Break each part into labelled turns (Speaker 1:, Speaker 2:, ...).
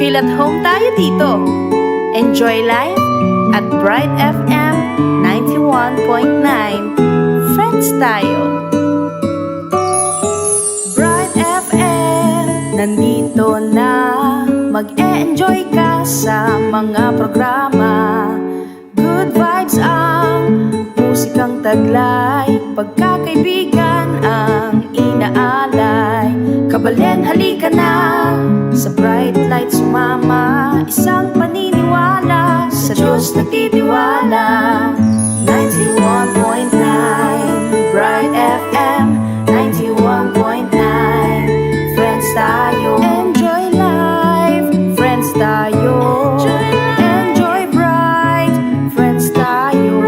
Speaker 1: Feel at home tayo dito. Enjoy life at Bright FM 91.9. Friends tayo. Bright FM, nandito na. Mag-e-enjoy ka sa mga programa. Good vibes ang musikang taglay. Pagkakaibigan ang inaalay. Kabalin, halika na sa bright light sumama. Isang paniniwala sa Diyos nagtitiwala. 91.9 Bright FM 91.9. Friends tayo, enjoy life. Friends tayo, enjoy bright. Friends tayo,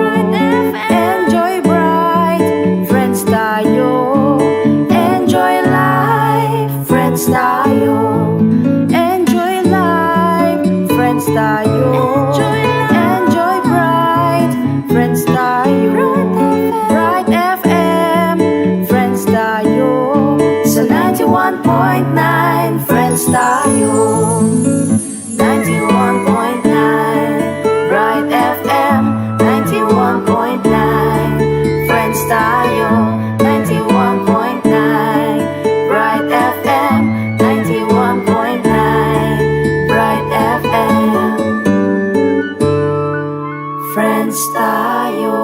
Speaker 1: enjoy bright. Friends tayo, enjoy life. Friends tayo, enjoy life. Friends tayo, enjoy bright. Friends tayo, Bright FM. Friends tayo, sa 91.9. Friends tayo, 91.9 Bright FM 91.9. Friends tayo, 91.9 Bright FM 91.9. Bright FM. Friends tayo.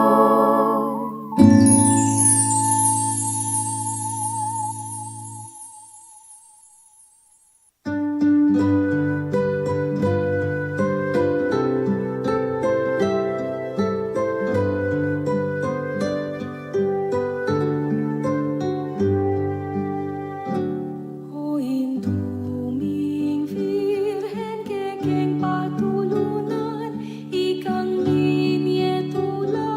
Speaker 2: O induming Virhen, kekeng patulunan, ikang ninyetula,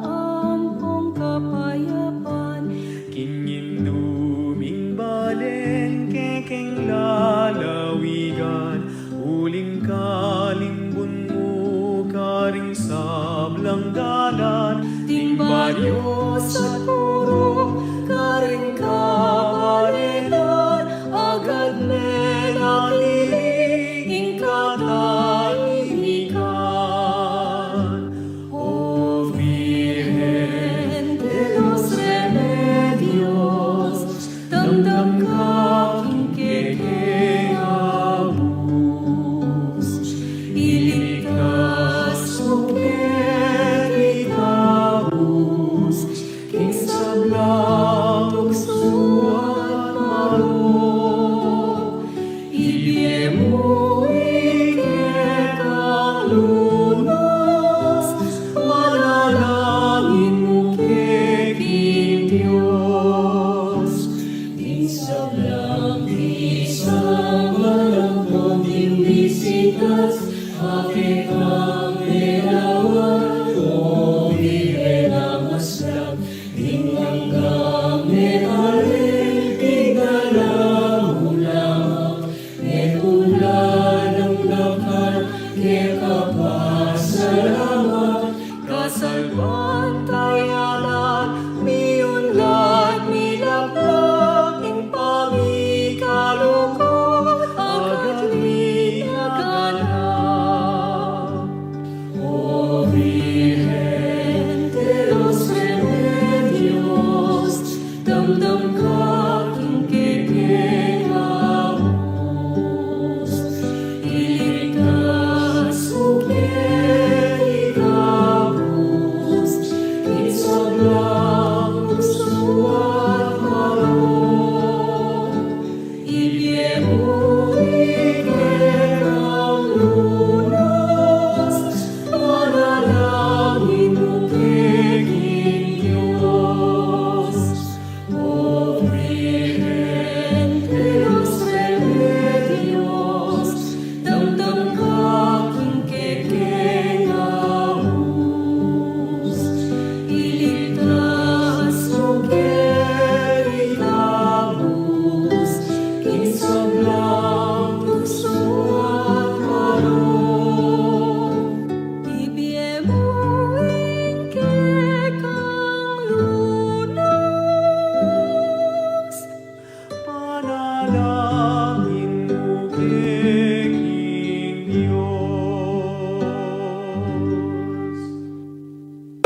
Speaker 2: ampong kapayapan.
Speaker 3: Kinyinduming balen, kekeng lalawigan, uling kalimbun mo, karing sablang dalan,
Speaker 2: Timbayo sa puro, karing kabalenan, agad menatili, katahimikan. O Virgen de los Remedios, damdam kang kekengabus, iligtas mo kekikabus, king sablang tuksuan maro, ibigay mo ikekalunas, manalangin mo keking Diyos. Di sablang isang walang konting bisitas, aking ang nilawag, o Virgen ang maslang, ding hanggang mealin, tigala mo lamang, ngetulan ang lakad, kekapasalamat, kasalban tayanan, miyunlad, milaplag, ing pamikalukot, agad minaganap. O Virgen de los Remedios, damdam kaking kekengabus, iligtas mo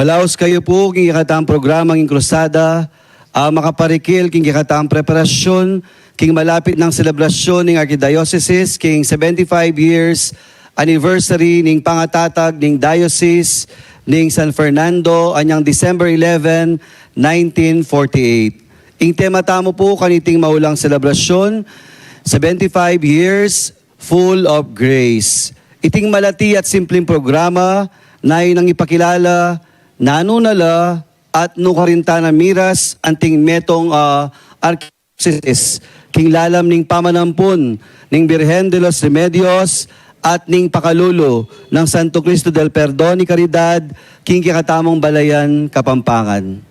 Speaker 4: Malaos kayo po king ikatang programang Inkrusada, makaparikil king ikatang preparasyon, king malapit ng selebrasyon ng Archdiocese, king 75 years anniversary ning pangatatag ning Diocese ning San Fernando anyang December 11, 1948. Ing tema tamo po kaniting maulang selebrasyon, 75 years full of grace. Iting malati at simpleng programa na inang ipakilala, nanunala at nukarintana miras anting metong Archdiocese king lalam ning pamanampun ning Birhen de los Remedios at ning pakalulo ng Santo Cristo del Perdón y Caridad king kikatamong balayan Kapampangan.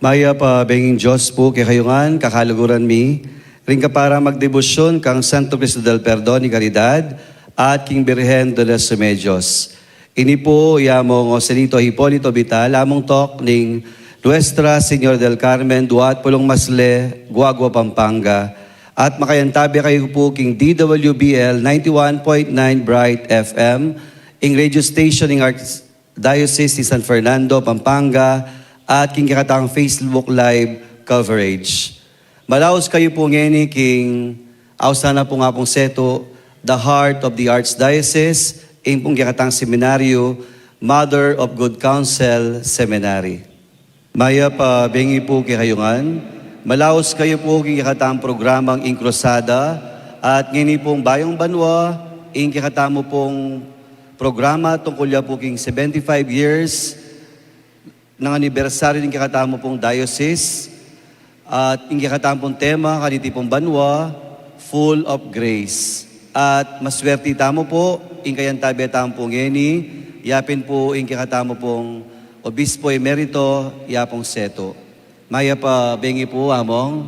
Speaker 4: Maya pa benging Diyos po kay kayungan kakaluguran mi ring ka para magdebosyon kang Santo Cristo del Perdón y Caridad at king Birhen de los Remedios. Ini po yamong Joselito Hipolito Vital, among tok ning Nuestra Señor del Carmen, Duat Pulong Masle, Guagua, Pampanga. At makayantabi kayo po king DWBL 91.9 Bright FM, ing radio station ing Archdiocese ni San Fernando, Pampanga, at king kakatang Facebook Live coverage. Malaos kayo po ngeni king ausana po nga pong seto, the heart of the Archdiocese, ing pong kakatang seminaryo, Mother of Good Counsel Seminary. Maya pa bengi po kay kayungan, malaos kayo po king kakatang programang Inkrusada, at ngini pong Bayong Banwa, ing kakatamo pong programa tungkol ya po king 75 years ng anibersaryo ng kakatamo pong diocese, at ing kakatamo pong tema kaniti pong Banwa, full of grace. At maswerte tamo po, ing kayantabi tamo pong ngeni, yapin po ing kakatamo pong Obispo Emerito, yapong seto. Maya pa bengi po among.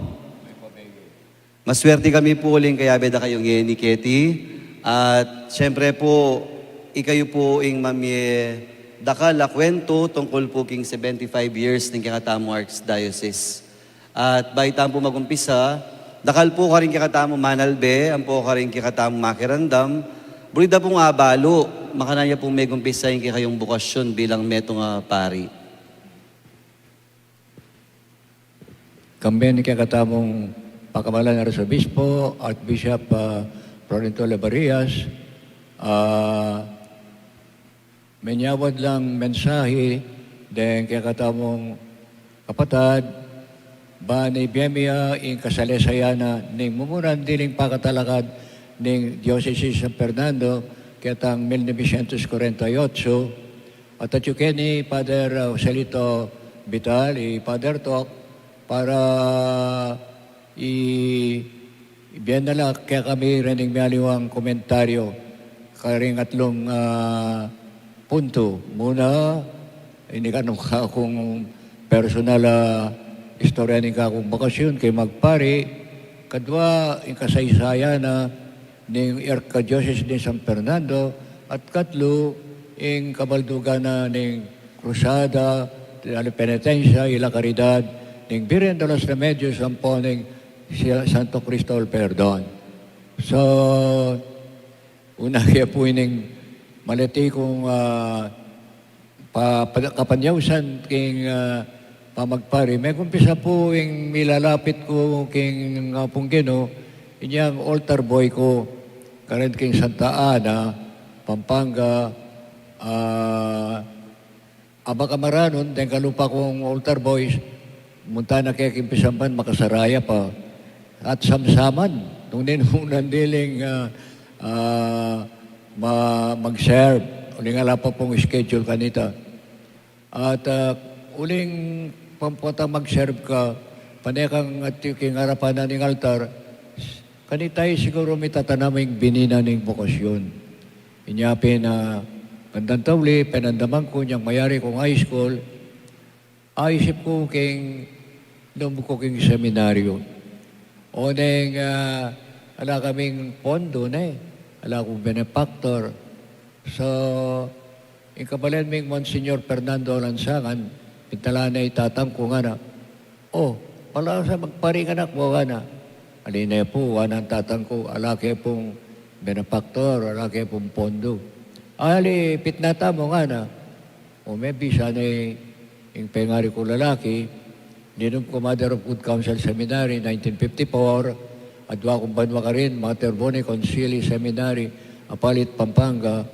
Speaker 4: Maswerte kami po uling kaya beda kayong ngeni Keti. At syempre po, ikayo po ing mamye dakala kwento tungkol po king 75 years ng kakatamo Archdiocese. At baitang po magumpisa, dakal po ka rin kakatamo manalbe, ang po ka rin kakatamo makirandam, burida pong abalo, makananya pong may gumpisa yung kayong bukasyon bilang metong pari.
Speaker 5: Kami ni kakatamong Pakamalan na Arsobispo, Archbishop Florento Labarias, menyawad lang mensahe den kakatamong kapatad, ba ni Biemia in kasalesayana ning mumuran diling pakatalakad ning Diocese San Fernando katang 1948 at atyukeni Father Joselito Vital Father Tok para ibiyan na lang kaya kami rining maliwang komentaryo karing atlong punto. Muna, hindi ka nung akong personal istorya ng kakong bakasyon kay magpari, kadwa yung kasaysaya na ng Archdiocese ni San Fernando at katlo yung kabaldugan na ng Cruzada, Penitencia, Ila Caridad, ng Birhen de los Remedios, ang po ng Santo Cristo del Perdón. So, una kaya po yung malati kong kapanyawsan king pamagpari. May kumpisa po yung milalapit ko king Punggino, inyang altar boy ko, karin king Santa Ana, Pampanga, Abakamaranon, den kalupa kong altar boys, munta na kaya king Pisampan, makasaraya pa. At samsaman, nung ninunan diling mag-serve, uling ala pa pong schedule kanita. At uling pampunta mag-serve ka, panekang at yung harapan na ng altar, kanitay siguro may tatanaming binina ng bukasyon. Inyapin na gandang tawli, penandaman ko niyang mayari kong high school, aisip ko king lumbo ko king seminaryo. O neng ala kaming pondo na ala kong benefactor. So, yung kabalan ming Monsignor Fernando Lansangan, pintala na itatang ko nga na, pala sa magparing anak mo nga na. Alina po, anang tatang ko, alake pong benefactor, alake pong pondo. Ali, pitnata mo nga na. O maybe sana yung pengari ko lalaki, ninom ko Mother of Good Counsel Seminary, 1954, at wakong banwa ka rin, Mater Boni Concili Seminary, Apalit, Pampanga,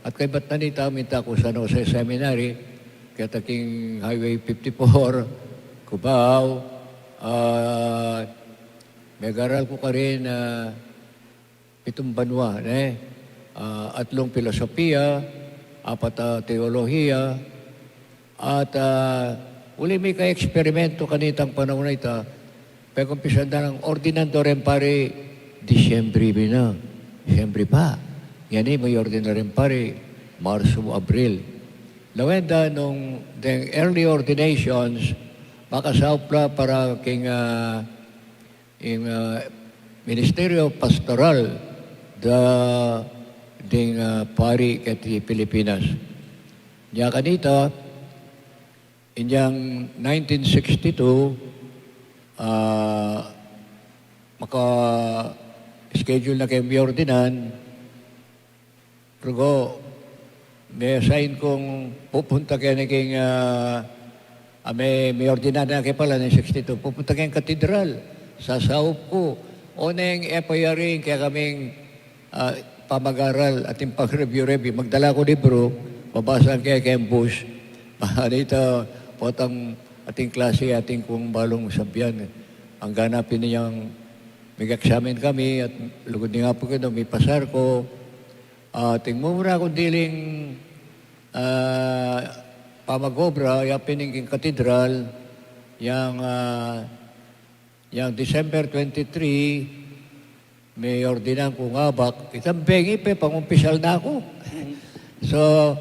Speaker 5: at kay Batanita, minta ko sa San Jose Seminary, kaya taking Highway 54, Cubao, may garal ko ka rin 7 banwa, atlong filosofiya, 4 teolohiya, at uli may ka-eksperimento kanitang panahon na ita, pag-umpisan na ng ordinando rin pare, Disyembre na, Disyembre pa. Yan may ordinary rin pare, Marso, Abril. Lawenda nung the early ordinations, makasaupla para king Ministerio Pastoral ding pari kati Pilipinas. Diya kanita, inyang 1962, maka-schedule na kayo may ordinan, pero may assign kong pupunta kayo na king may ordinan na kayo pala ng 62, pupunta kayong katedral, sasaup ko, o na yung FIRA, kaya kaming pamag-aral at yung pag-review, magdala ko libro, babasa kayong bush, dito, potang ating klase, ating kung balong sabyan. Ang ganapin niyang mag-examine kami at lugod niya nga po kayo, may pasar ko. Ting muna akong diling pamagobra, yapin ng katedral, yang December 23, may ordinan ko nga bak, itang bengi pangumpisal na ako. So,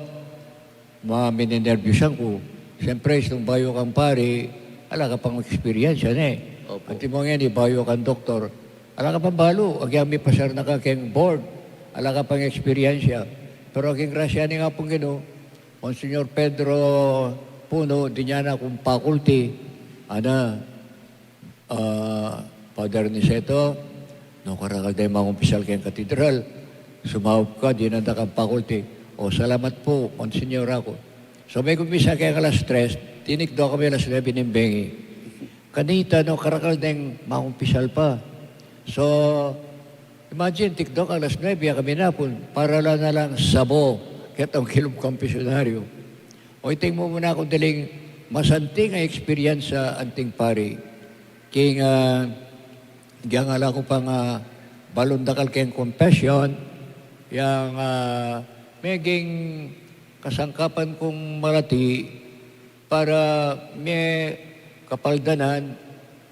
Speaker 5: mininervyusan ko. Siyempre, itong bayo kang pari, ala ka pang experience yan At mo nga bayo kang doktor, ala ka pang balo, agyang may pasar na ka keng board, ala ka pang experience ya. Pero aking grasya ni nga pong gino, Monsignor Pedro Puno, di niya na akong faculty, Father Niceto, nung karakal tayo mga keng katedral, sumawag ka, di nanda kang faculty. O, salamat po, Monsignor ako. So, may kumisa kaya alas 3, tinik daw kami alas 9 ng bengi. Kanita, no, karakal tayong makumpisal pa. So, imagine, tikdok alas 9, kami na po, para lang na lang sabo, kaya itong kilom kompisyonaryo. O, iting mo muna akong daling masanting ang experience sa anting pari. Kaya diyan nga lang ko pang balundakal kayong confession, yung meging kasangkapan kong malati para may kapaldanan,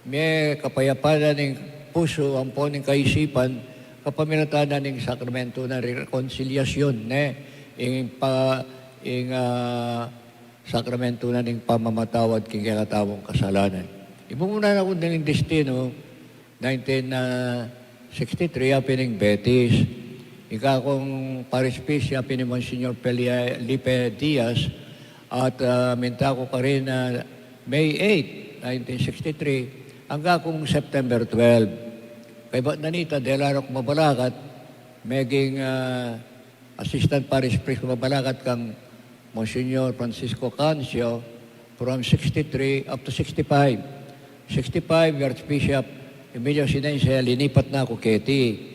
Speaker 5: may kapayapanan ng puso, ang po ng kaisipan, kapaminatanan ng sakramento na reconciliation, sakramento na ng pamamatawad king kakatawang kasalanan. Imumuna na ko ng destino, 1963, apining Betis. Ika akong Paris Peace, api ni Monsignor Felipe Diaz, at minta ko pa rin na May 8, 1963, hanggang akong September 12. Kaya ba't nanita, dahil araw ko mabalakat, maging Assistant Parish Priest ko mabalakat kang Monsignor Francisco Cancio from 63 up to 65. 65, Archbishop Emilio Sinencia, linipat na ako Keti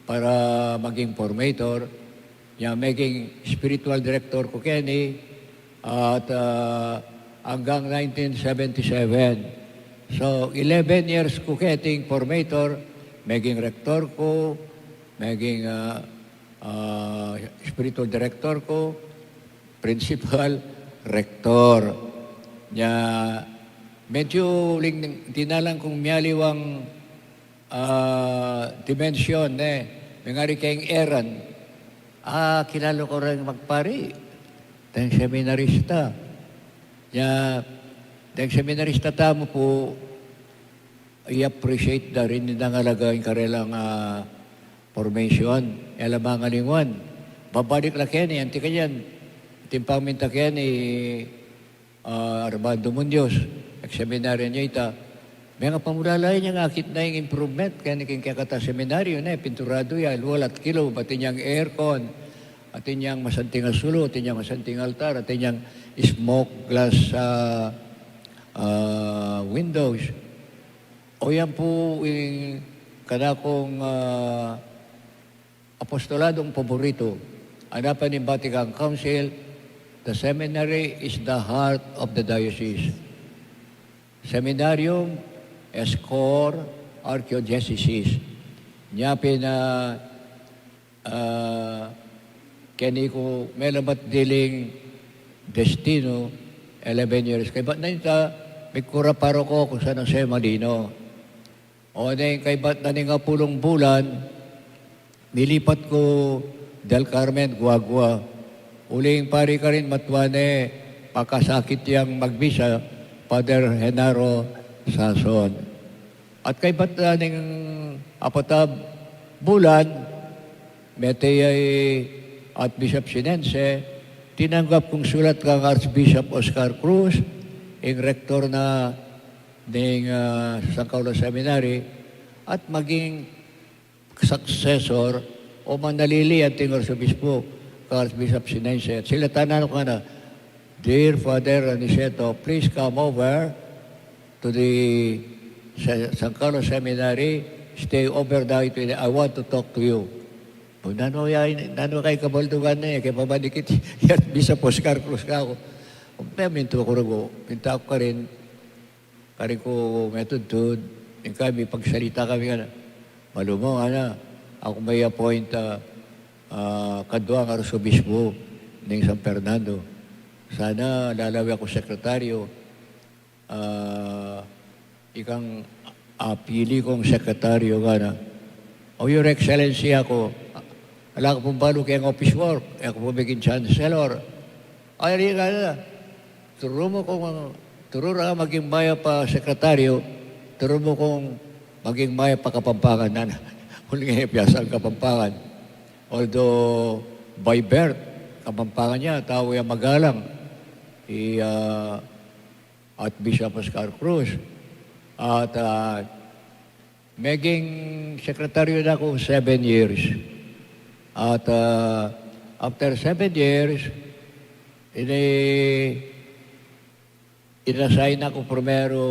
Speaker 5: para maging formator. Maging spiritual director ko Kenny at hanggang 1977. So, 11 years ko Keting formator, maging rector ko, maging spiritual director ko, principal, rector. Medyo tinalang kong miyaliwang dimensyon, may ngari kayong eran. Kilala ko rin magpari. Dahil seminarista. Dahil seminarista tamo po, i-appreciate na rin ng alagawin karelang formation. Alam ang alingwan. Babalik la keni, anti kanyan. Timpaminta keni, Armando Munoz. Seminaryo niya ita. May nga pamulalay niya nga akit na yung improvement. Kaya naking kakata seminaryo na pinturado ya, walat kilo, pati niyang aircon. at inyang masanting asulo, at inyang masanting altar, at inyang smoke glass windows. O yan po yung kanakong apostoladong paborito. Hanapan ng Vatican Council, the seminary is the heart of the diocese. Seminarium as core archdiocese. Niya kani ko melabat diling destino 11 years. Kaya ba't na ita, may kura paro ko kung saan ang siya malino. O na yung kay ba't na nga pulong bulan, nilipat ko Del Carmen, Guagua. Uling pari ka rin matwane, pakasakit yang magbisa, Father Henaro Sason. At kay ba't na apatab bulan, meteyay at Bishop Sinense, tinanggap kong sulat kang Archbishop Oscar Cruz, yung rektor na ng San Carlos Seminary, at maging successor o manalili at ting Archbispo kang Archbishop Sinense. At sila tanan ko na, Dear Father Aniceto, please come over to the San Carlos Seminary, stay overnight. I want to talk to you. O nano kay kabaldugan na kay pabadikit, yan, bisa Oscar Cruz ka ako. Kaya minto ako rago, minta ako ka rin ko metod-tud, yung kami, pagsalita kami ka na, malumo, ako may appoint kaduang Arsobispo ng San Fernando. Sana lalawi ako sekretaryo, ikang pili kong sekretaryo ka na. O Your Excellency ako, wala ko pong balo kayang office work. Ako po maging chancellor. Ay, rin ka na. Turo mo kung maging maya pa sekretaryo, turo mo kung maging maya pa Kapampangan na. Huli nga piyasa ang Kapampangan. Although, by birth, Kapampangan niya, tao yung magalang. At Bishop Oscar Cruz. At maging sekretaryo na ako 7 years. At after 7 years, inassign ako primero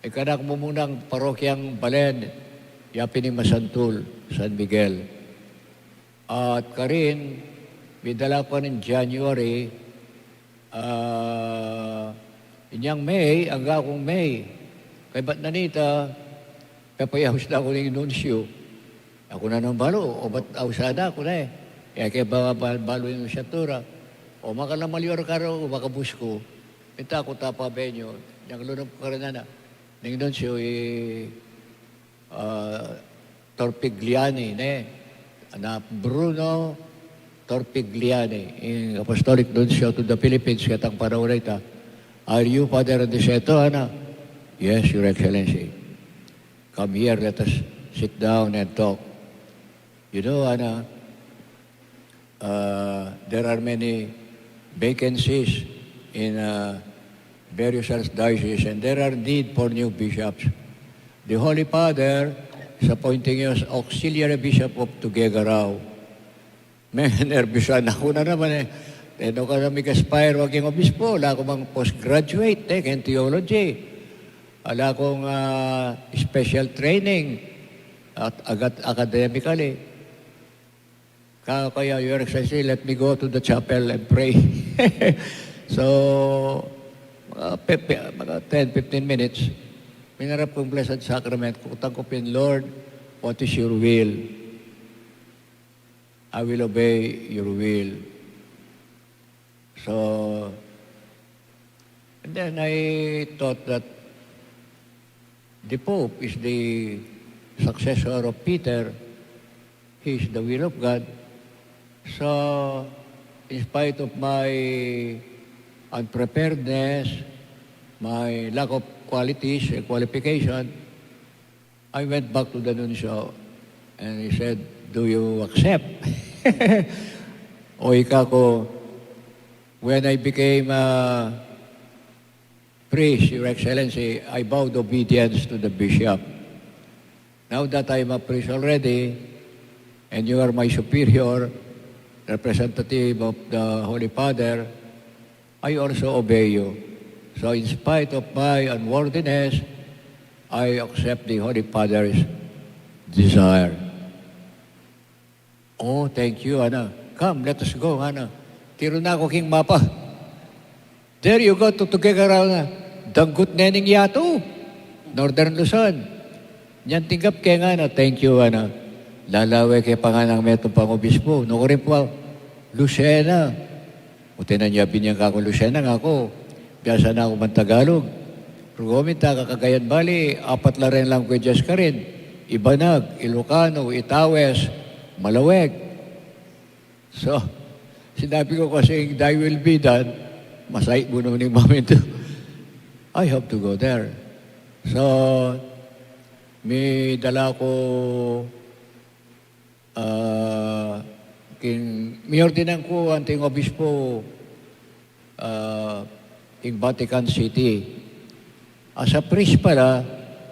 Speaker 5: ikanak mo munang parokyang Balen, Yapini Masantul, San Miguel. At karin, bidala ko ng January, inyang May, hanggang akong May. Kaya ba't nanita, kapayahos na ako ng nuncio. Ako na nang balo, o ba't ausada ako na Kaya balo yung syatura. O makalamalyor ka ro, o makabus ko. Minta ako tapa benyo. Yang lunong ko rin na. Ng nuncio, Torpigliani, na Bruno Torpigliani, yung apostolic nuncio to the Philippines, katang panahon ita. Are you Father Aniceto, Yes, Your Excellency. Come here, let us sit down and talk. You know, there are many vacancies in various archdioceses, and there are need for new bishops. The Holy Father is appointing you as auxiliary bishop of Tuguegarao. May nervyusan ako na naman Teno ka na mag-aspire, wag yung obispo. Wala ko mang postgraduate in theology. Wala akong special training at academically. Kaya Your Excellency, let me go to the chapel and pray. So, mga 10-15 minutes, minarap kong Blessed Sacrament, kutang ko pin, Lord, what is your will? I will obey your will. So, and then I thought that the Pope is the successor of Peter. He is the will of God. So, in spite of my unpreparedness, my lack of qualities and qualification, I went back to the nuncio and he said, do you accept? O ika ko, when I became a priest, Your Excellency, I vowed obedience to the bishop. Now that I'm a priest already, and you are my superior, representative of the Holy Father, I also obey you. So in spite of my unworthiness, I accept the Holy Father's desire. Oh, thank you, Ana. Come, let us go, Ana. Tiro na ako king mapa. There you go to Tuguegarao na. Danggut nening yato. Northern Luzon. Yan tinggap kaya nga na. Thank you, Ana. Lalawe kay panganang metong pang-obispo. Nuko rin po, Lucena. O tinanyabi niya ka ako, Lucena nga ako. Biyasa na ako man Tagalog. Rugomita, Kakagayan Bali, 4 la rin lang kwe Diyos ka rin. Ibanag, Ilocano, Itawes, Malaweg. So, sinabi ko kasi, thy will be done, masay mo nung momento. I have to go there. So, may dala ko, may ordinan ko ang ting obispo in Vatican City. As a priest pala,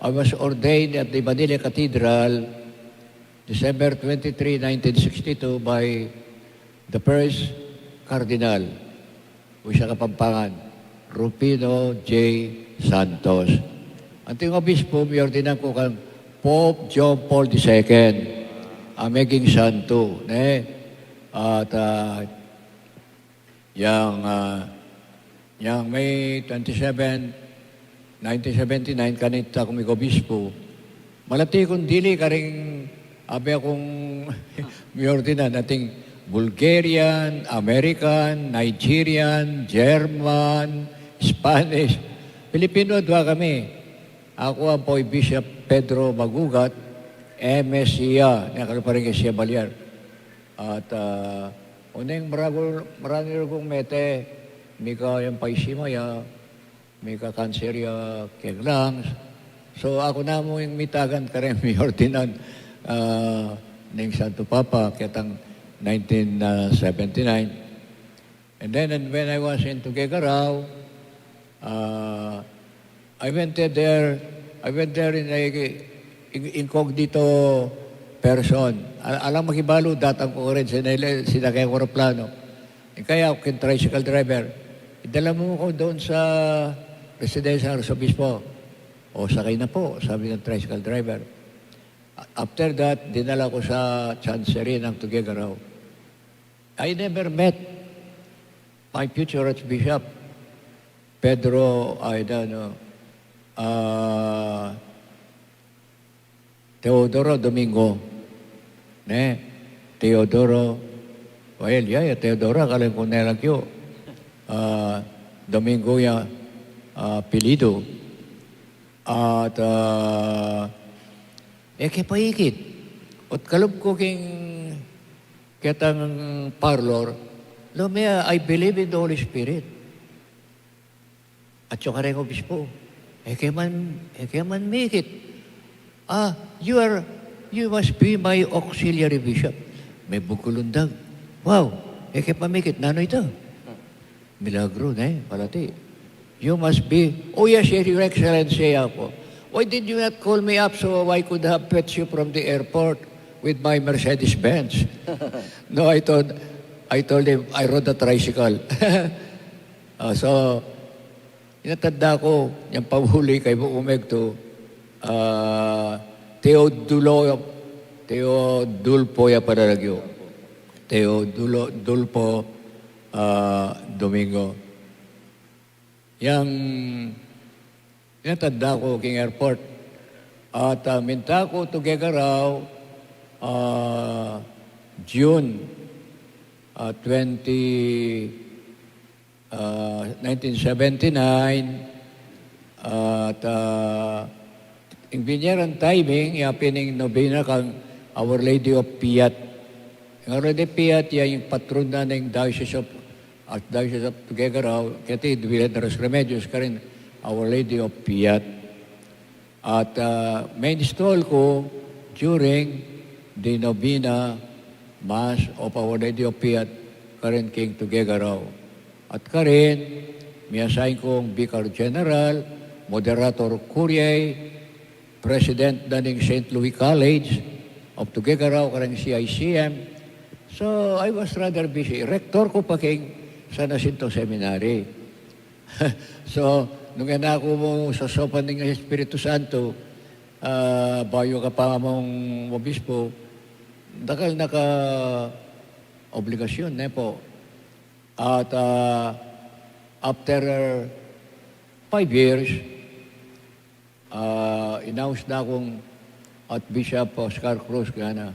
Speaker 5: I was ordained at the Manila Cathedral December 23, 1962 by the first Cardinal, Usa Kapampangan, Rufino J. Santos. Ang ting obispo, may ordinan ko kang Pope John Paul II, ang maging santo. At yang May 27, 1979, kanita kong obispo, malati kong dili karing abi akong may ordinan nating Bulgarian, American, Nigerian, German, Spanish, Pilipino dwa kami. Ako ang po'y Bishop Pedro Magugat, MSIA, nakalo pa rin kay Siya Balyar. At unang marami kong mete, mika yung paisimaya, mika kanserya keng lungs. So ako na mo yung mitagan ka rin, may ordinan ng Santo Papa, kitang 1979. And then when I was in Tuguegarao, I went there in a incognito person. Alam makibalo, datang ko rin, sinakay ko plano. Kaya ako kin tricycle driver. Idala mo ko doon sa residensya ng Arsobispo. O sakay na po, sabi ng tricycle driver. After that, dinala ko sa chancery ng Tuguegarao. I never met my future Archbishop, Pedro, Teodoro Domingo. Teodoro, Teodoro, kalian ko nilagyo. Domingo ya apelido. At kapaikit. At kalub ko king ketang parlor, Lumea, I believe in the Holy Spirit. At yung kareng obispo, man make it. You must be my auxiliary bishop. May bugulundag. Wow, man make it. Nano ito? Milagro na palati. You must be, oh yes, Your Excellency ako. Why did you not call me up so I could have fetched you from the airport with my Mercedes-Benz? No, I told him, I rode a tricycle. So, inatanda ko, yung pahuli kay Buumegto, Teodulpo ya Paralagyo. Teodulpo Domingo. Yang inatanda ko king airport. At minta ko Tuguegarao, June 1979 at in binyaran timing yapining nobina kang Our Lady of Piat. Ang Our Lady of Piat yung patron na ng Diocese of Tuguegarao kaya Duwilan na Los Remedios ka rin Our Lady of Piat. At main install ko during the Novena Mass of Our Lady of Piat, Karen King Tuguegarao. At Karen, may assign kong Vicar General, Moderator Curie, President na ng St. Louis College of Tuguegarao, karang CICM. So, I was rather busy. Rector ko pa king sa Nasinto Seminary. So, nung ako mo sa sopan ng Espiritu Santo, bayo ka pa mong obispo, dakal naka obligasyon ne po. At after 5 years, announce na akong Archbishop Oscar Cruz gana.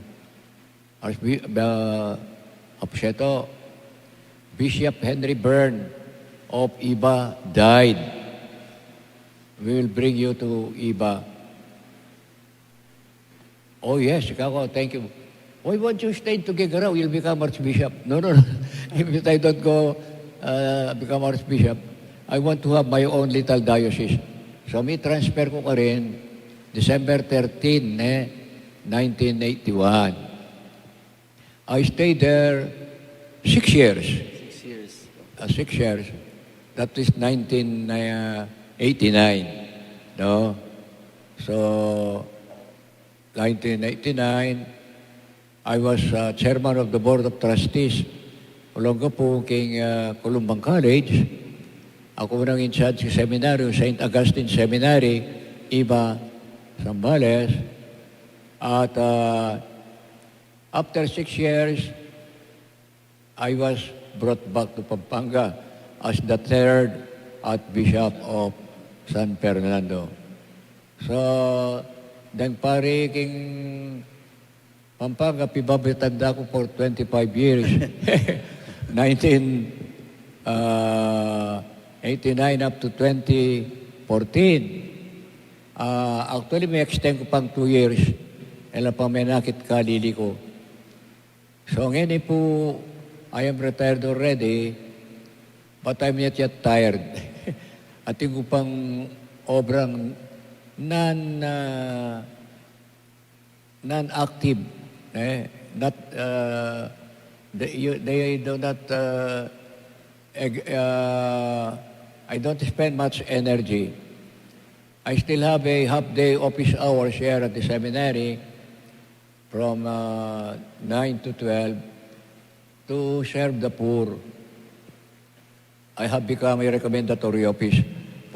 Speaker 5: Bishop Henry Byrne of Iba died. We will bring you to Iba. Oh yes, ikaw, thank you. Why won't you stay to Tuguegarao? You'll become Archbishop. No. If I don't go become Archbishop, I want to have my own little diocese. So may transfer ko ka rin December 13, 1981. I stayed there 6 years. 6 years. That is 1989. No? So, 1989, I was chairman of the Board of Trustees. Ulongga po king Columbang College. Ako nang in charge sa seminaryo, St. Augustine Seminary, Iba, Zambales. At after 6 years, I was brought back to Pampanga as the third Archbishop of San Fernando. So, then pare king Pampanga, pibabitanda ko for 25 years. 1989 up to 2014. Actually, may extend ko pang 2 years. Ela pa may nakit kalili ko. So, ngayon po, I am retired already, but I'm not yet tired. Ating ko pang obrang non-active. They do not, I don't spend much energy. I still have a half-day office hours here at the seminary from 9 to 12 to serve the poor. I have become a recommendatory office.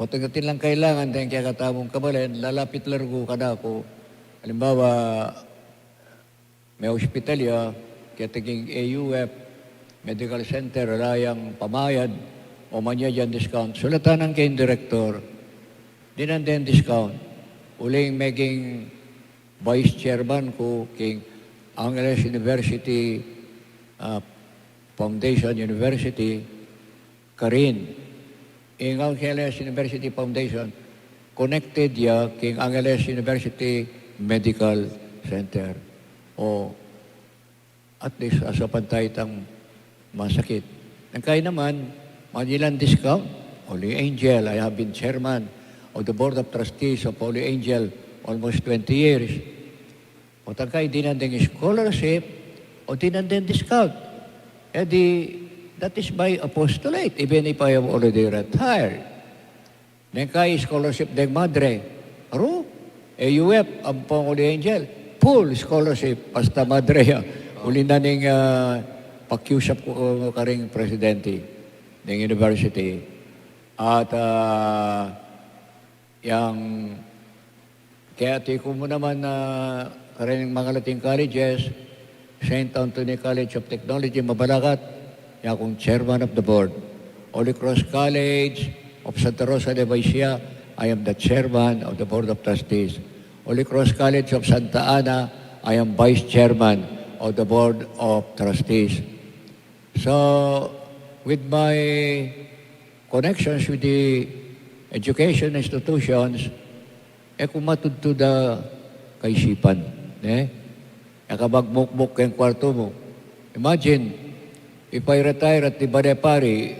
Speaker 5: Patugatin lang kailangan dahil kaya katamong kabalin, lalapit largo ka na ako. Halimbawa, may hospitalya, kaya tiging AUF, medical center, layang pamayad, o manya dyan discount. Sulatan ng kayong director, dinanden discount. Uling maging vice chairman ko, king Angeles University, Foundation University, Karin. Ing Angeles University Foundation, connected ya king Angeles University Medical Center. O at least asa pantay tang masakit. Nagkaya naman, Manilan discount, Holy Angel. I have been chairman of the Board of Trustees of Holy Angel almost 20 years. O tangkay dinandeng scholarship o dinandeng discount. Eh di, that is my apostolate, even if I have already retired. Nengkay scholarship deng madre. Aro, AUF, ang pong Holy Angel, full scholarship, hasta madre. Uli na ning pakiusap ko karing presidente ng university. At yang kaya ko mo naman karing mga Latin colleges, St. Anthony College of Technology, Mabalacat, yung akong chairman of the board. Holy Cross College of Santa Rosa de Baisia, I am the chairman of the Board of Trustees. Holy Cross College of Santa Ana, I am vice chairman of the Board of Trustees. So, with my connections with the education institutions, kung matudto da kaisipan. Nakabagmukmuk kayong kwarto mo. Imagine, if I retire at Tibade Pari,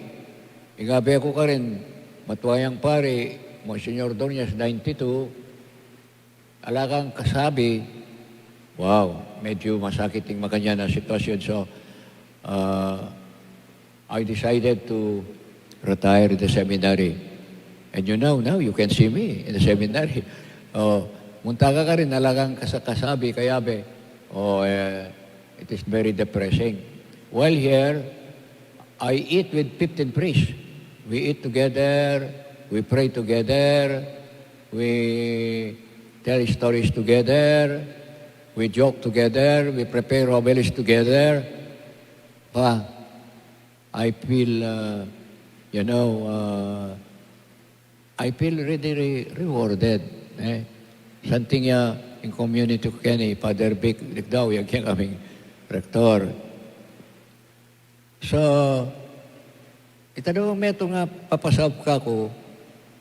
Speaker 5: igabi ako ka rin, matuwayang pari, Monsignor Donias, 92, alakang kasabi, wow, medyo masakit yung makanya na sitwasyon. So, I decided to retire the seminary. And you know, now you can see me in the seminary. Munta ka rin, alagang kasabi, kayabe, Oh, it is very depressing. While here, I eat with 15 priests. We eat together, we pray together, we tell stories together, we joke together, we prepare homilies together. I feel, I feel really rewarded. Something in community ko kani, Father Vic Ligdaw, yung kaming rektor. So, itanong mo ito nga, papasab ka ko,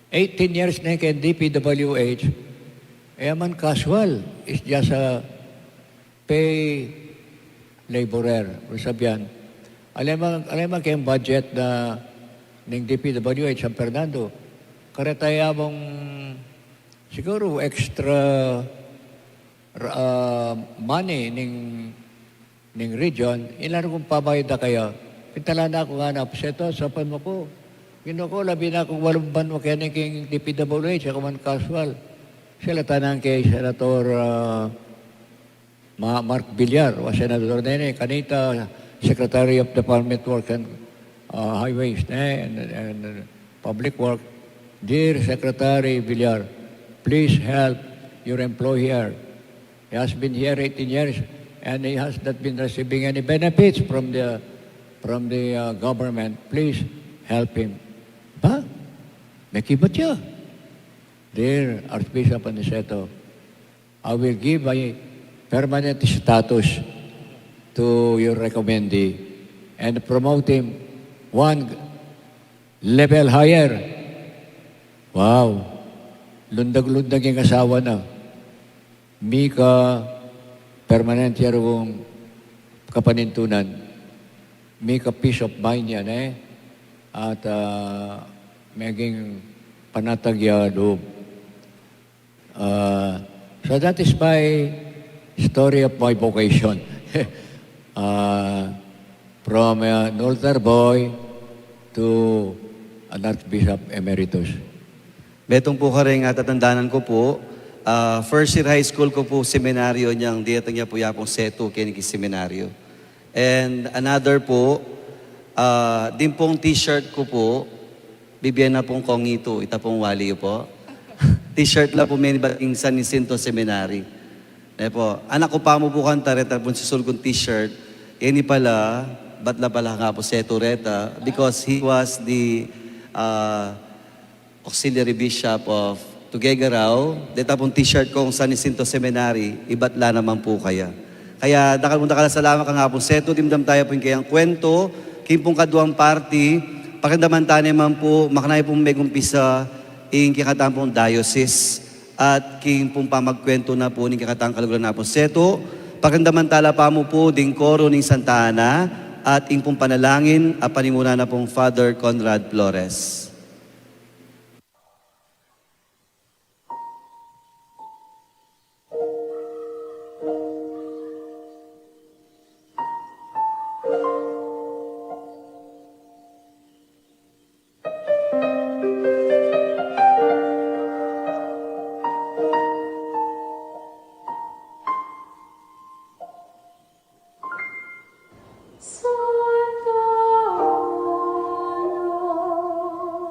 Speaker 5: 18 years na kay DPWH, man casual, is just a pay laborer. Sabihan, alam mo kayong budget na ng DPWH, San Fernando, karetaya mong siguro extra money ng region, ilan kong pabayad na kaya, pintala na ako nga na, seto, sapan mo ko. Ko, labi na akong walumban mo kaya ng DPWH, ako man casual. Sila tanang kay Senator Mark Villar, o Senator Nene, kanita, Secretary of Department Work and Highways and Public Work. Dear Secretary Villar, please help your employee here. He has been here 18 years and he has not been receiving any benefits from the government. Please help him. Ba? May kibat siya. Dear Archbishop Aniceto, I will give a permanent status to your recommendee and promote him one level higher. Wow! Lundag-lundag yung asawa na. Mika, permanent yarong kapanintunan. Mika peace of mind yan At maging panatag ya loob. So that is my story of my vocation. From an altar boy to an Archbishop Emeritus.
Speaker 4: Betong po ka rin tatandanan ko po, first year high school ko po seminaryo niyang dito niya po yapong seto kiniki seminaryo. And another po, din pong t-shirt ko po, bibigyan na pong kongito, ita pong wali po. T-shirt la po may bating San Jacinto Seminary. Po, anak ko pa mo po kanta reta po si sulkong t-shirt, ini pala, batla pala nga po seto reta, because he was the auxiliary bishop of Tuguegarao. Dito pong t-shirt kong San Jacinto Seminary, ibatla naman po kaya. Kaya dakal salamat ka nga po seto, dimdam tayo po yung kayang kwento, kimpong kaduang party, pakindaman tayo naman po, makanay pong may kumpisa, yung kikatang pong diocese, at king pong pamagkwento na po ng kikatang kaluguran na po seto, pakindaman tala pa mo po, ding koro ng Santa Ana, at ing pong panalangin, at panimuna na pong Father Conrad Flores.
Speaker 2: Santa Ana,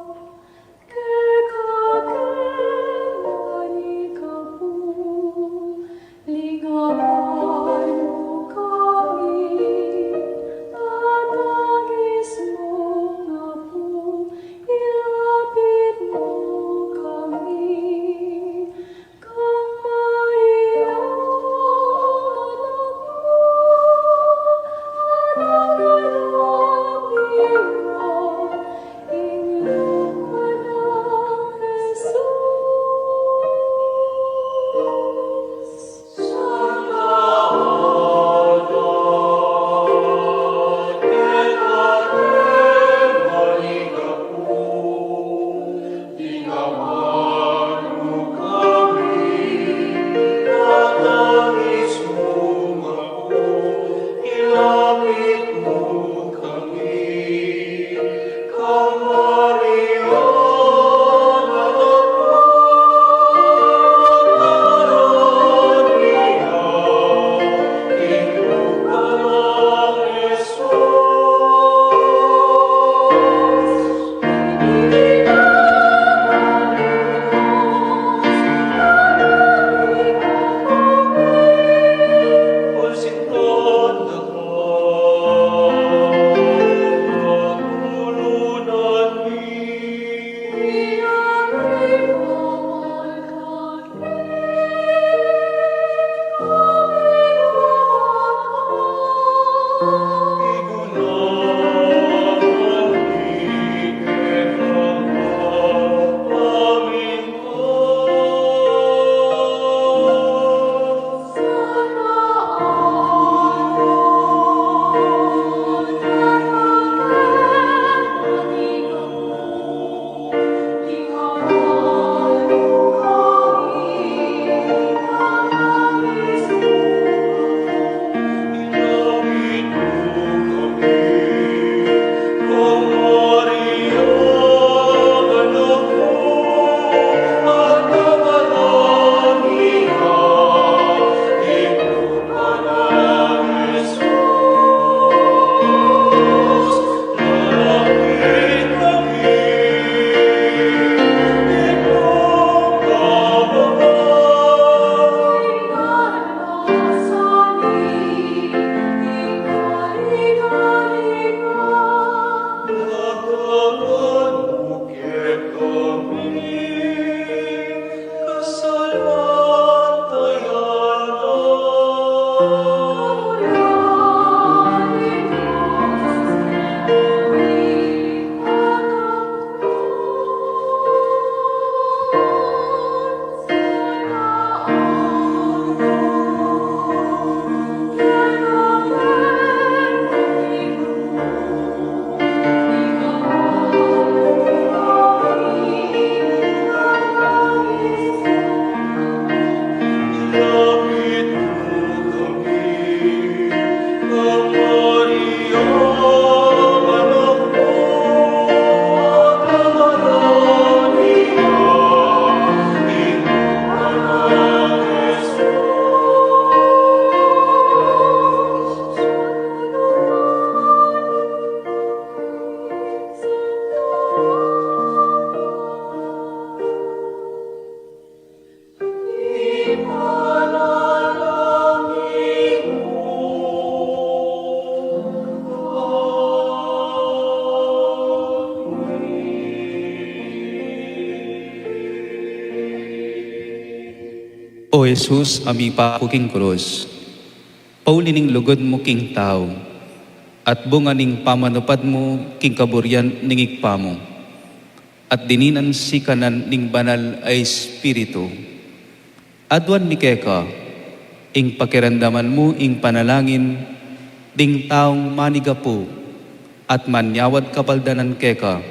Speaker 6: O Jesus, ami pa ako king krus, paulining lugod mo king tao, at bunga ning pamanupad mo king kaburyan ning ikpa mo, at dininan si kanan ning banal ay espiritu. Adwan mi keka, ing pakirandaman mo ing panalangin, ding taong manigapo, at manyawad kapaldanan keka,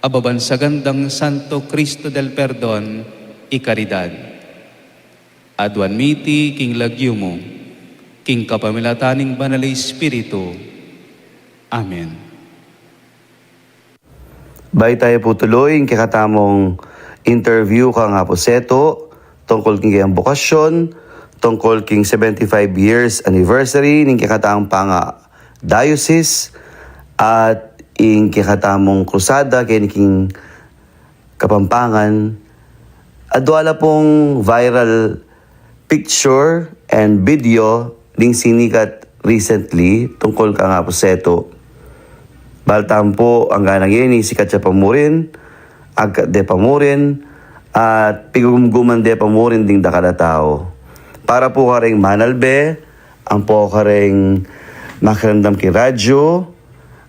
Speaker 6: ababan sa gandang Santo Cristo del Perdon, ikaridad. Adwan miti king lagyo mo, king kapamilataning banal ay espiritu. Amen.
Speaker 4: Bay tayo po tuloy ang kakatamong interview kang Aposeto tungkol king kayang bukasyon, tungkol king 75 years anniversary ng kakatamong panga diocese at ing kakatamong krusada kay king Kapampangan. Adwala pong viral picture and video ding sinikat recently tungkol kang Aposeto. Baltampo ang ganang yun, sikat siya pamurin, agkat de pamurin, at pigumguman de pamurin ding dakada tao. Para po ka rin manalbe, ang po ka rin makarandam ki radyo,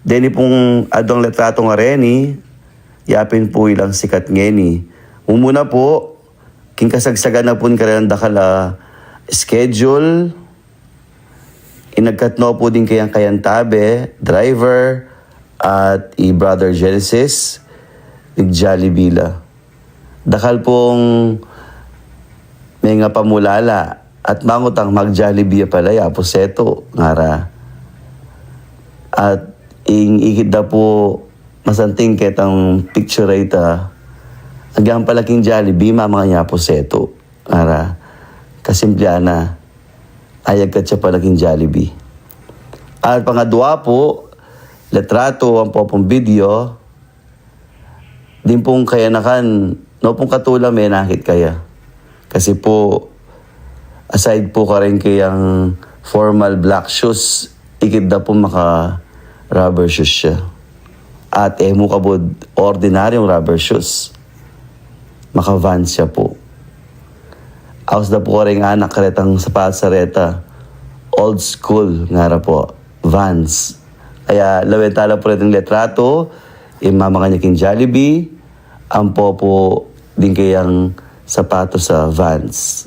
Speaker 4: deni pong adong letrato nga reni, yapin po ilang sikat ngeni. Umuna po, king kasagsagan na po ni karang dakala schedule, inagkatno po din kayang tabe, driver, at i-Brother Genesis, Jollibee. Dakal pong may nga pamulala at mangutang mag-Jollibee pala ya Aposeto ngara. At ikid na po masanting ketang picture ita agyang palaking Jollibee mga niya Aposeto ngara. Kasimpliana ayag ka siya palaking Jollibee. At pangadwa po letrato ang popong video, din pong kayanakan, no pong katula may nakit kaya. Kasi po, aside po ka rin kayang formal black shoes, ikid na po maka rubber shoes siya. At mo kabod, ordinaryong rubber shoes. Maka Vans siya po. Aos na po ka rin anak karetang sapat sa reta. Old school, ngara po, Vans. Kaya lawetala po rin letrato, imamaka niya king Jollibee, ang po din kayang sapatos sa Vans.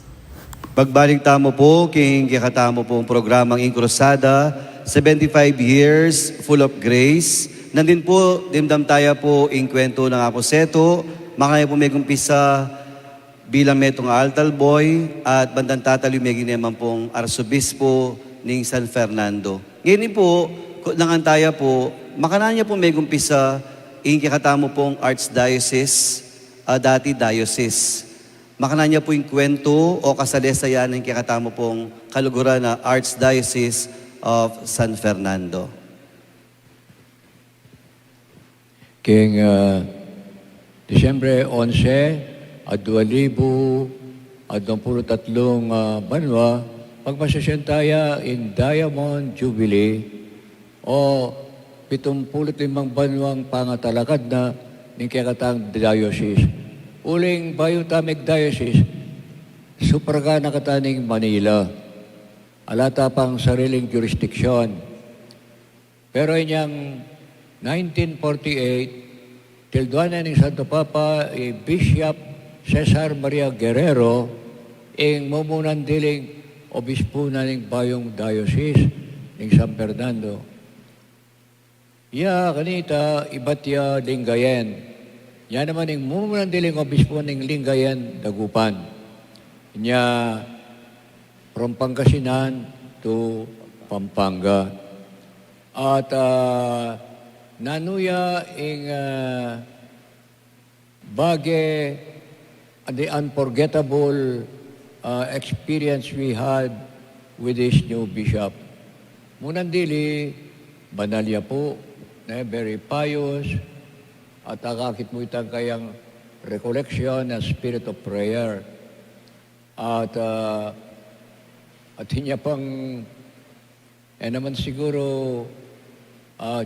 Speaker 4: Pagbalik tamo po, king kakatamo po ang programang Inkrusada, 75 years, full of grace. Nandin po, dimdam tayo po ing kwento ng Aposeto, makaya po may kumpisa bilang metong altar boy, at bandang tatalo may gineman pong arsobispo ng San Fernando. Ngayon po, nangantaya po, makananya po may gumpisa ing kakatamo pong Archdiocese, dati diocese. Makananya po yung kwento o kasalesayan ng kakatamo pong kaluguran na Archdiocese of San Fernando.
Speaker 5: King Disyembre 11 at 2023 banwa, pagmasasyentaya in Diamond Jubilee o 75 banwang pangatalakad na ng kakatang diocese. Uling Bayutamig Diocese, supraga na kataning Manila. Alata pang sariling jurisdiksyon. Pero inyang 1948, tilduanan ng Santo Papa, Bishop Cesar Maria Guerrero, ing mumunan diling obispo na ng Bayong Diocese ng San Fernando. Ya, kanita, iba't ya Lingayen. Ya naman yung mumunan diling obispo ng Lingayen, Dagupan. Nya, from Pangasinan to Pampanga. At nanuya ing bage the unforgettable experience we had with this new bishop. Munan dili, banalya po, very pious, at akakit mo itang kayang recollection na spirit of prayer. At hinya pang, naman siguro,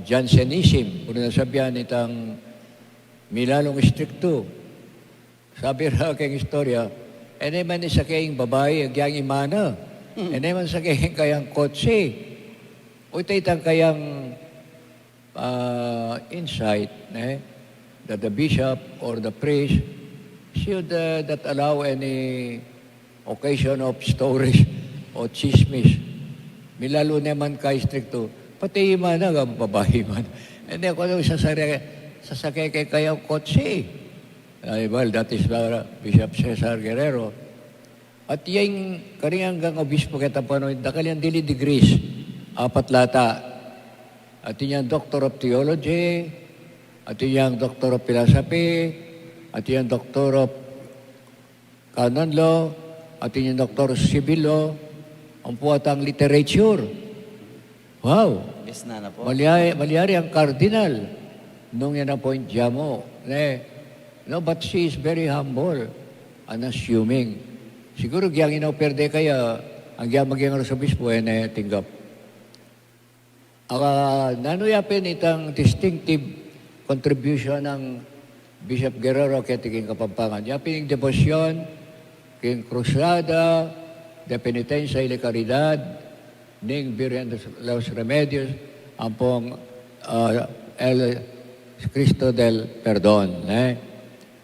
Speaker 5: Jansenism, kung nasabihan itang milalong stricto. Sabi ra kayong istorya, naman sa kayong babae, agyang imana. Naman sa kayong kayang kotse. O itang kayang insight that the bishop or the priest should not allow any occasion of stories o chismis. Milalo naman kay stricto. Pati imana, babae man. Hindi ako nung sasakay kay kayang kotse. Well, that is Bishop Cesar Guerrero. At yung karingang gang obispo kita panoy, dakalian dili degrees, 4 lata. At yung Doctor of Theology, at yung Doctor of Philosophy, at yung Doctor of Canon Law, at yung Doctor of Civil Law, ang puwatang literature. Wow!
Speaker 4: Yes na po.
Speaker 5: Malyari ang cardinal nung yan appoint siya mo. No, but she is very humble, unassuming. Siguro giyang inauperde kaya ang giyang maging arsobispo tinggap. Nanuyapin itang distinctive contribution ng Bishop Guerrero kaya tiging Kapampangan. Yapin yung devosyon, king Cruzada, de Penitencia y de Caridad, ning Virgen de los Remedios, ampong El Cristo del Perdón.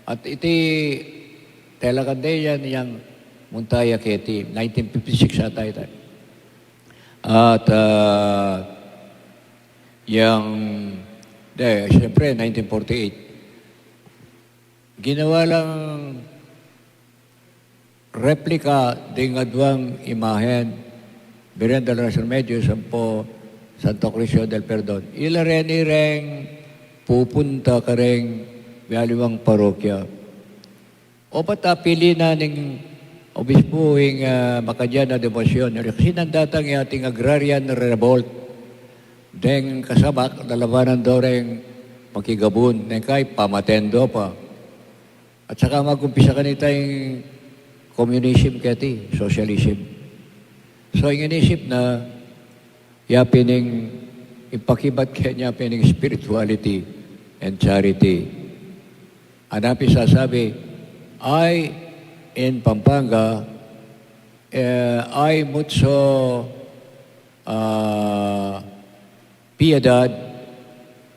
Speaker 5: At iti telekandeyan niyang Muntaya Keti, 1956 ata ito. At siyempre, 1948. Ginawa lang replika ding adwang imahen Virgen de los Remedios po Santo Cristo del Perdón. Ilareni-reng pupunta ka reng bialiwang parokya. O patapili na ning obispo yung makadyan na devosyon. Kasi nandatang yung ating agrarian revolt. Deng kasabak, lalabanan daw rin makigabun. Deng kay pamatendo pa. At saka mag-umpisa ka nita yung communism kati, socialism. So yung inisip na yapining ipakibat kaya niya pining spirituality and charity. Anapi sasabi, I in Pampanga, I mucho piedad,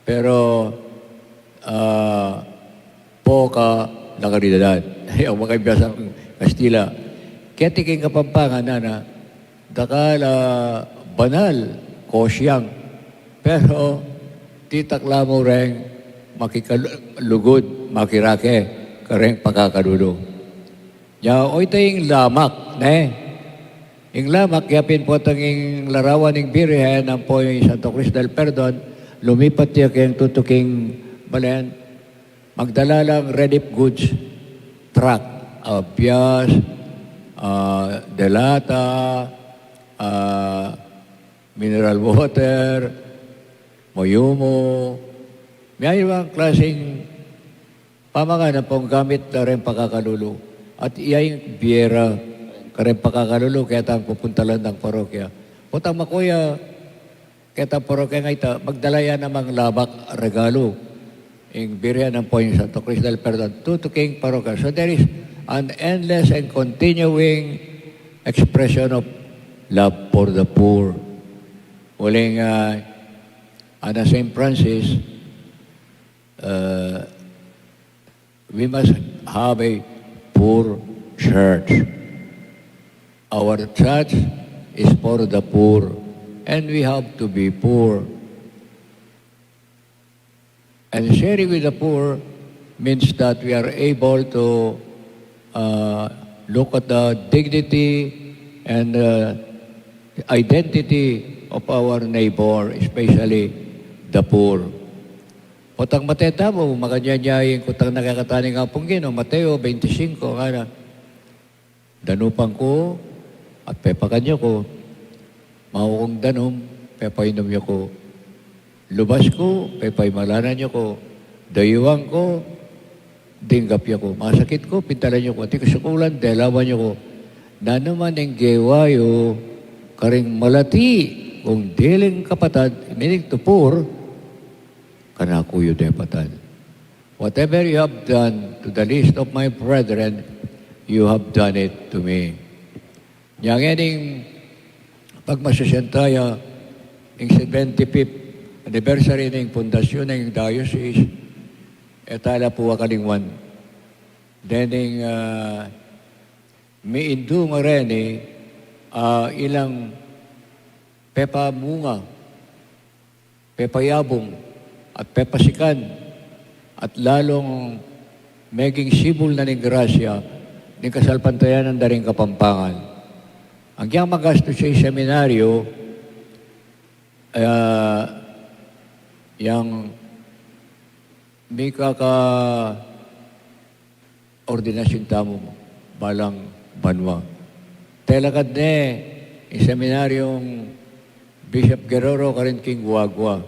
Speaker 5: pero poca la caridad. Ang mga ibasang Kastila. Kaya tiking Kapampangan na dakala banal, kosyang, pero titakla mo rin makikalugod, makirake, kareng pagkakadulo. Ya, o ito yung lamak, Yung lamak, yapin po tanging larawan ng Birhen, ang po yung Santo Cristo del Perdón, lumipat niya kayong tutuking balen, magdala lang ready goods, truck, bias, delata, mineral water, moyumo, may ibang klaseng pamaga na pong gamit na rin pagkakalulo. At iyay biyera ka rin pagkakalulo kaya tang pupunta lang ng parokya. Putang makuya, kaya tang parokya nga ito, magdala yan namang labak regalo. Yung birihan ng po yung Santo Cristo del Perdón, tutuking parokya. So there is an endless and continuing expression of love for the poor. Uling Ana St. Francis, we must have a poor church. Our church is for the poor, and we have to be poor. And sharing with the poor means that we are able to look at the dignity and identity of our neighbor, especially the poor. Potang mateta mo, makanyanyayin kutang nakakatani nga pong gino, Mateo 25, kana. Danupang ko, at pepakan niyo ko, mahukong danom, pepainom niyo ko. Lubas ko, pepay malanan niyo ko. Dayuang ko, dinggap niyo ko. Masakit ko, pintalan niyo ko. Ati kasukulan, delawan niyo ko. Na naman ang gewayo, karing malati, kung diling kapatad, meaning to poor, kanakuyo de patad. Whatever you have done to the least of my brethren, you have done it to me. Yang ening pagmasusentaya ng 75th anniversary ng pundasyon ng diocese, etala po akalingwan. Dening miindu nga rin ilang pepamunga, pepayabong, at pepasikan, at lalong maging sibol na ng grasya ng kasalpantayan ng daring Kapampangan. Ang kiyang magastos sa seminaryo, yang may ordinasyon tamo balang banwa. Telakad yung seminaryong Bishop Guerrero karin king Guagua.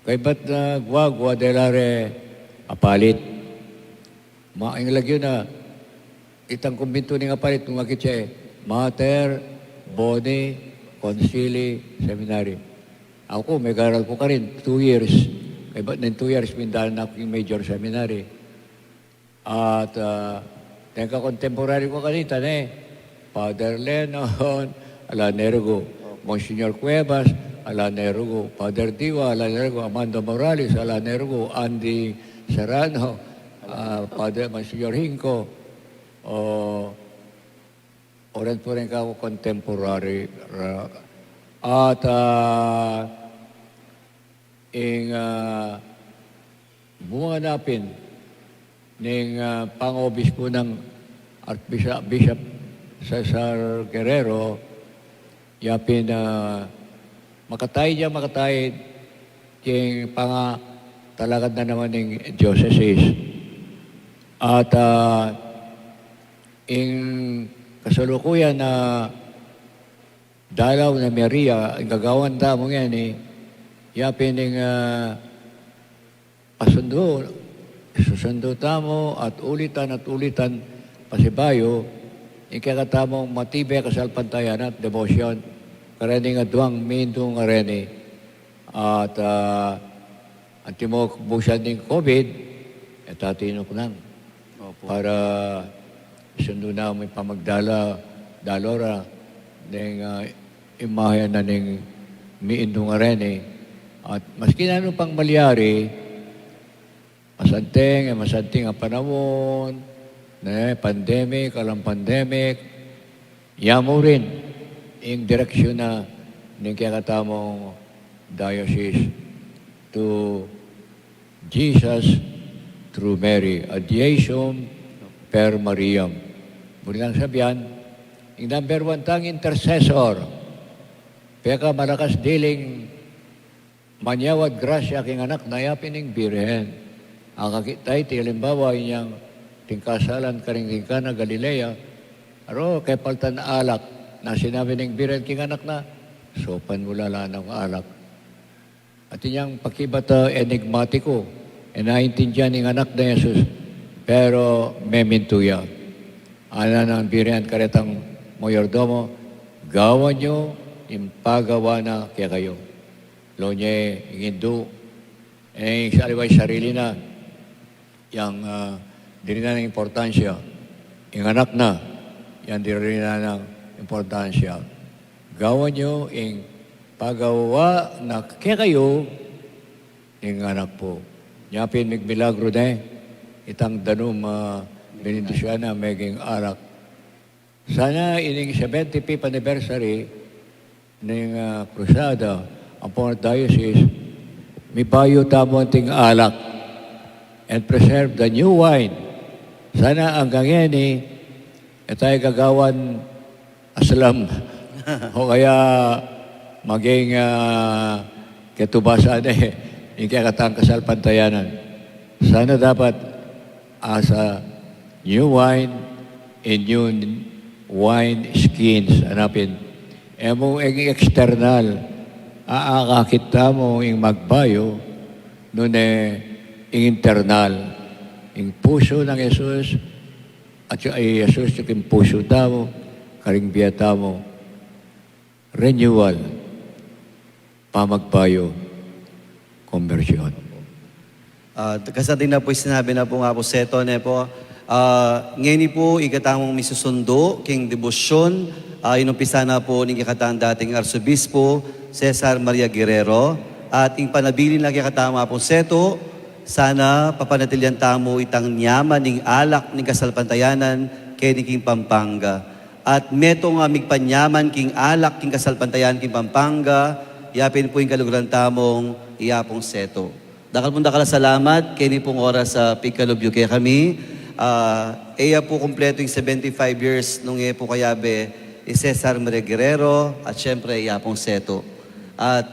Speaker 5: Kay ba't na Guagua delare apalit. Maing lagyo na itang kumbinto ni apalit kung akitse Mater, Boni, Concili, Seminary. Ako, may garal ko ka rin, 2 years. Kaya ba't na 2 years, mindahan na ako yung major seminary. At, teka contemporary ko kanita Father Lenon, ala Nergo, Monsignor Cuevas, ala Nergo, Father Diwa, ala Nergo, Amando Morales, ala Nergo, Andy Serrano, Father Monsignor Hinco, oran po rin ako contemporary. At bunga napin ng pang-obispo ng Archbishop Cesar Guerrero, yapin makatay king talagad na naman ng diocese. At kasalukuyan na dalaw na Maria, ang gagawan mo yan yapin ng susundo tamo at ulitan pasibayo, ikakatamong matibay kasalpantayan at devotion, karening adwang mindong areni. At antimok busan ng COVID, etatinok nang. Para sundo na may pamagdala, dalora, ng imahe na ng miindong areni. At maski na pang malyari, masanting ang panahon, pandemic, alang pandemic, yamo rin yung direksyon na ng kakatamong diocese to Jesus through Mary, adiation per Mariam. Muli lang sabihan, yung number 1 tang intercessor, peka malakas diling manyawad grasya king anak na yapin ng birhen. Ang kakitay, halimbawa, yung tingkasalan karing na Galilea, aro, kay paltan na alak, na sinabi ng birhen king anak na, sopan mula lang ng alak. At yung pakibata enigmatiko, naintindihan ng anak na Jesus, pero memintuya. Ana ng birhen karetang mayordomo, gawa nyo, impagawa na kaya kayo. Lonye, ingindu, saliway sarili na, yang diri na ng importansya. Yung anak na, yan diri na ng importansya. Gawa nyo, yung pagawa na kaya kayo, yung anak po. Nyapin milagro na itang danum benedisyon na maging arak. Sana ining 75th anniversary ng krusada, ang Port Diocese, may bayo tamo ang alak and preserve the new wine. Sana ang gangeni, tayo gagawan aslam o kaya maging ketubasa yung kakatang kasalpantayanan. Sana dapat asa new wine and new wine skins hanapin. Emo ang external, aakakita mo yung magbayo, nun yung internal, yung puso ng Jesus, at yung Jesus yung puso tamo, karing biya tamo, renewal, pamagbayo, conversion.
Speaker 4: Kasating na po sinabi na po nga po Seto po, Ngayon po, ikatamong misusundo, king debosyon, inumpisa na po ng ikatang dating Arsobispo, Cesar Maria Guerrero, at ing panabilin na ikatama po seto, sana papanatilyan tamo itang nyaman ning alak ning kasalpantayanan kay ni King Pampanga. At meto nga migpanyaman king alak king kasalpantayanan king Pampanga, yapin po yung kaluguran tamong iyapong seto. Dakal salamat kay ni pong oras sa pagkalubyo kay kami. Iya po kumpleto yung 75 years nung iya po kayabe Cesar Maria Guerrero at syempre iya pong seto. At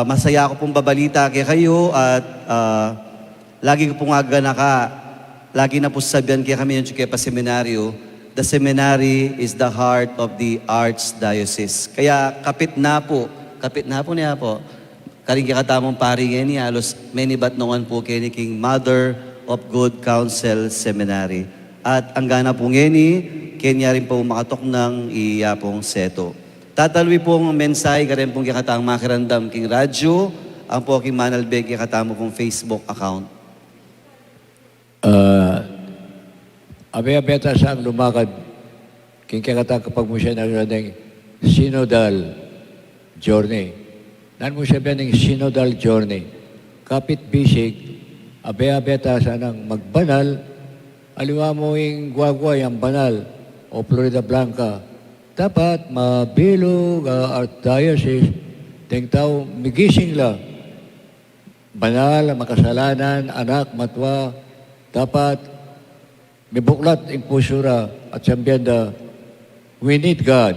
Speaker 4: masaya ako pong babalita kay kayo at lagi ko pong lagi na po sabihan kay kami yung Chuquepa Seminaryo, the seminary is the heart of the Archdiocese. Kaya kapit na po niya po. Karing katamong pari ni halos many but noon po kay ni King Mother of Good Counsel Seminary. At ang gana po ngeni, kanya rin po makatok ng iyapong seto. Tatalwi po ang mensahe, karen pong kakatang makirandam king radyo, ang po king manalbeg kakatamo pong Facebook account.
Speaker 5: Abaya-beta sa ang lumakad, kikakata kapag mo siya nagradang synodal journey. Nan mo siya ng synodal journey. Kapit bisig, abaya-beta sa nang magbanal, aliwa mo yung guagwa, yung banal, o Florida Blanca. Dapat mabilog Archdiocese, ting tao, migising la. Banal, makasalanan, anak, matwa, dapat mibuklat ang pusura at sambiyanda, we need God.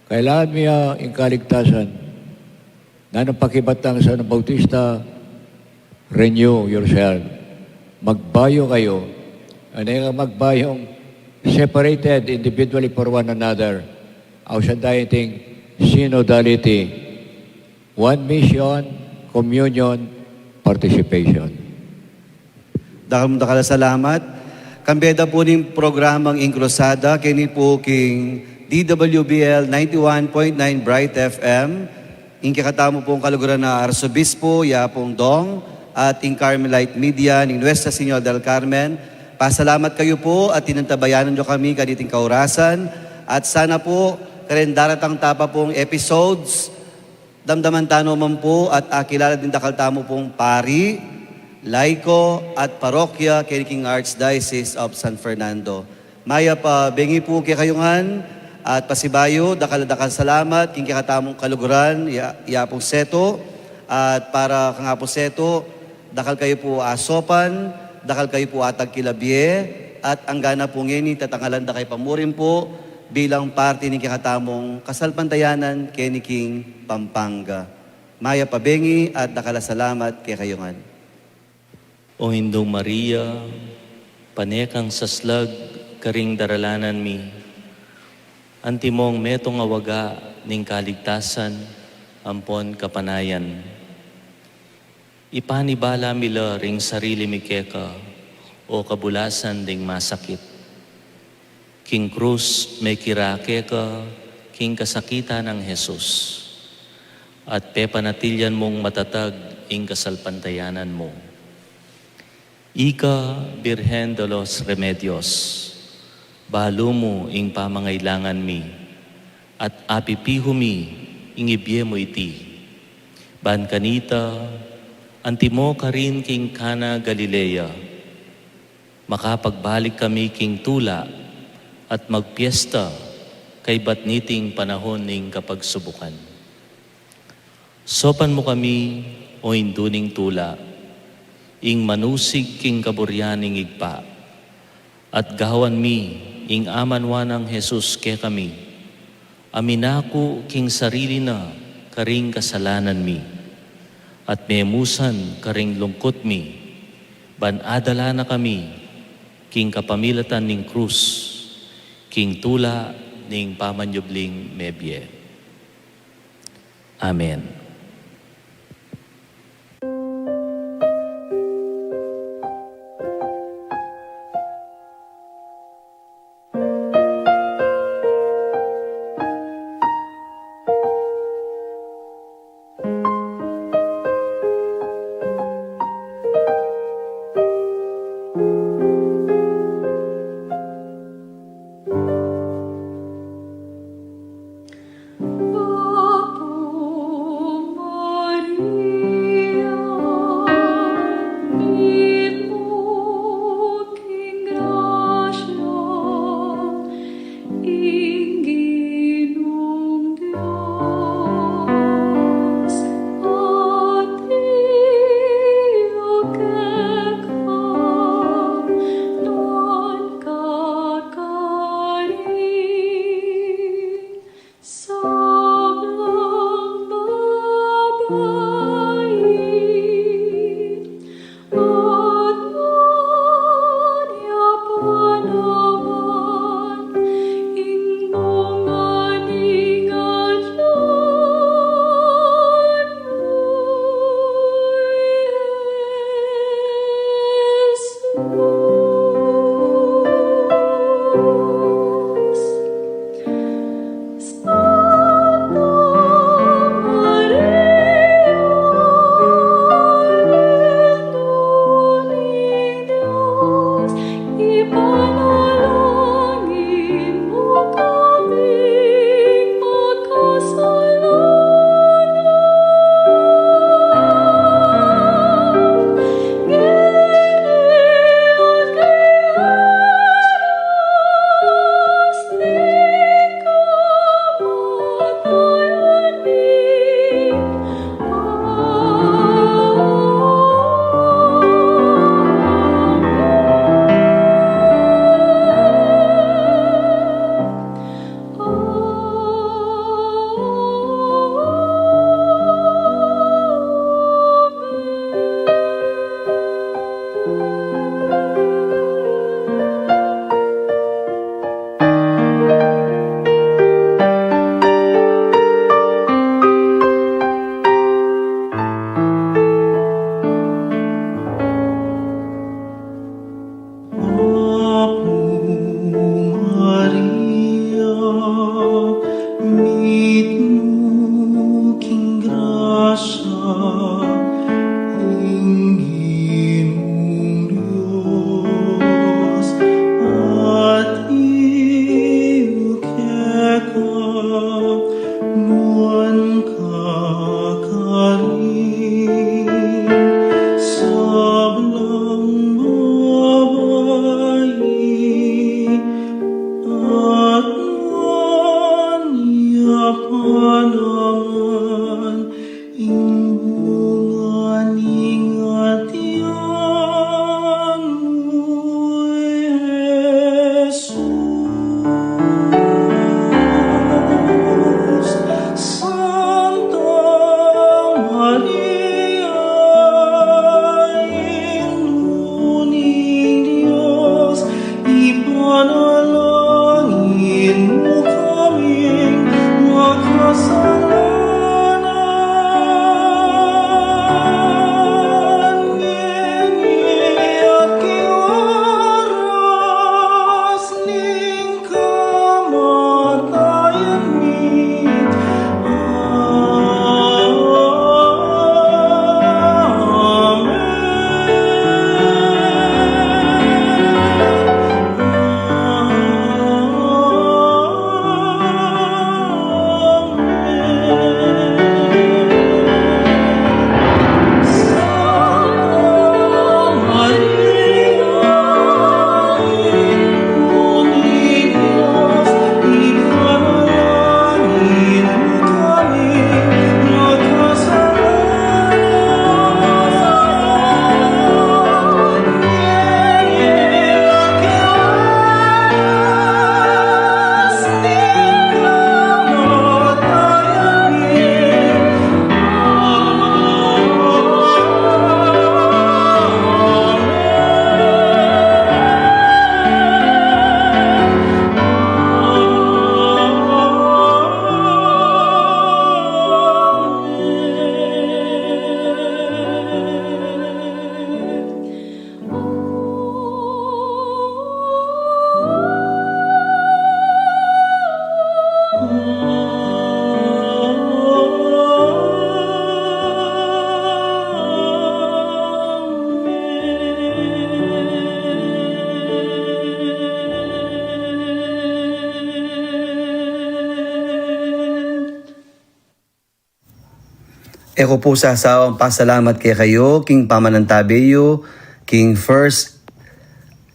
Speaker 5: Kailangan niya ang kaligtasan. Nanong pakibatang sa Bautista, renew yourself. Magbayo kayo. Ano yung magbayong separated individually for one another. Ausan dieting synodality. One mission, communion, participation.
Speaker 4: Dakal salamat. Kambeda po ning programang Inkrosada, kini po king DWBL 91.9 Bright FM, ing kakatamo pong kaluguran na Arsobispo, Yapong Dong, at ing Carmelite Media, ning Nuestra Señora del Carmen. Pasalamat kayo po at tinantabayanan nyo kami kaniting kaurasan. At sana po, karen daratang tapa pong episodes, damdaman tano man po at kilala din dakal tamo pong pari, laiko at parokya kay King Archdiocese of San Fernando. Maya pa, bengi po kay kayungan at pasibayo, dakal salamat, king katamong kaluguran, yapong seto, at para kang po seto, dakal kayo po asopan, dakal kayo po atag kilabye, at ang gana po ngeni, tatangalan da kay pamurin po, bilang parte ni katamong kasalpantayanan kay ni King Pampanga. Maya pa bengi at dakala salamat kay kayungan.
Speaker 2: O Hindong Maria, panekang saslag, karing daralanan mi, antimong metong awaga ning kaligtasan, ampon kapanayan. Ipanibala mila ring sarili mi keka, o kabulasan ding masakit. King Cruz may kirake ka, king kasakita ng Jesus. At pepanatilyan mong matatag ing kasalpantayanan mo. Ika, Birhen de los Remedios, balo mo ing pamangailangan mi, at apipiho mi ing ibye mo iti. Ban kanita, antimo ka rin king Kana Galilea, makapagbalik kami king tula, at magpiesta kay batniting panahon ning kapagsubukan. Sopan mo kami, o induning tula, ing manusig king kaburyaning igpa, at gawan mi, ing amanwanang Jesus ke kami, aminako king sarili na karing kasalanan mi, at memusan karing lungkot mi, ban adala na kami, king kapamilatan ning krus, king tula ning pamanyubling mebye. Amen.
Speaker 3: mo king grasya, Ginong Diyos, at iyo kekak nuan kakarin sablang babayi at nuan yapanangan imbungan ingatian mo Jesus. Santa Maria, inuning Diyos, ipanalangin mo kaming makasalanan. Ngenge at kiwaras ning kamatayan mi.
Speaker 4: Eko po sa asawang pasalamat kay kayo, King Pamanantabeyo, King first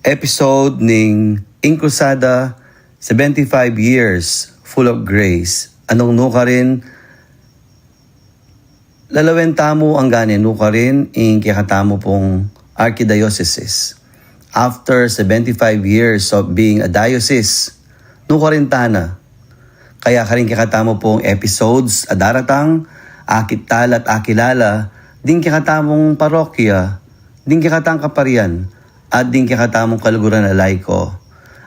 Speaker 4: episode ning Inkrusada 75 years full of grace. Anong nuka rin? Lalawen tamo ang ganin nuka rin ing kikatamo pong Archdiocese. After 75 years of being a diocese, nuka rin tana. Kaya ka rin kikatamo pong episodes adaratang akit talat akilala, din kikatamong parokya, din kikatang kaparian, at din kikatamong kaluguran na laiko.